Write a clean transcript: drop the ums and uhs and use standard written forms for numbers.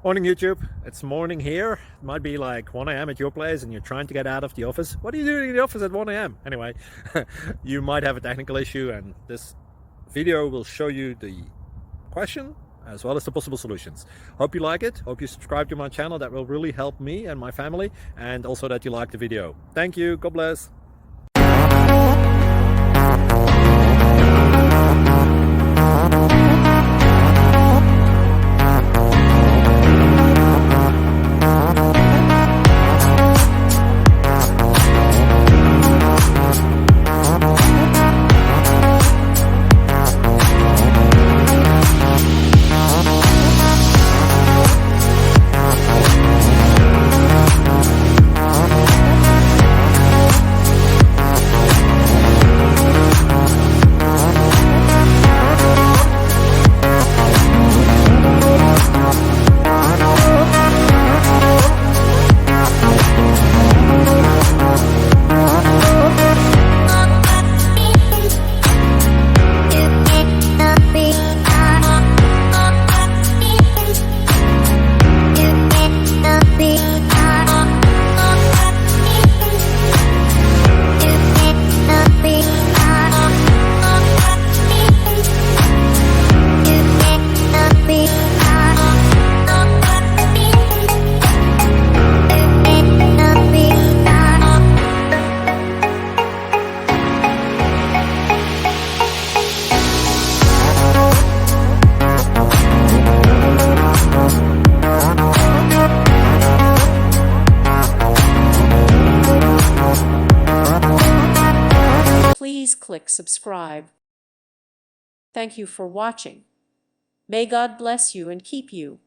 Morning YouTube, it's morning here. It might be like 1 a.m. at your place and you're trying to get out of the office. What are you doing in the office at 1 a.m.? Anyway, you might have a technical issue and this video will show you the question as well as the possible solutions. Hope you like it, hope you subscribe to my channel. That will really help me and my family, and also that you like the video. Thank you, God bless. Please click subscribe. Thank you for watching. May God bless you and keep you.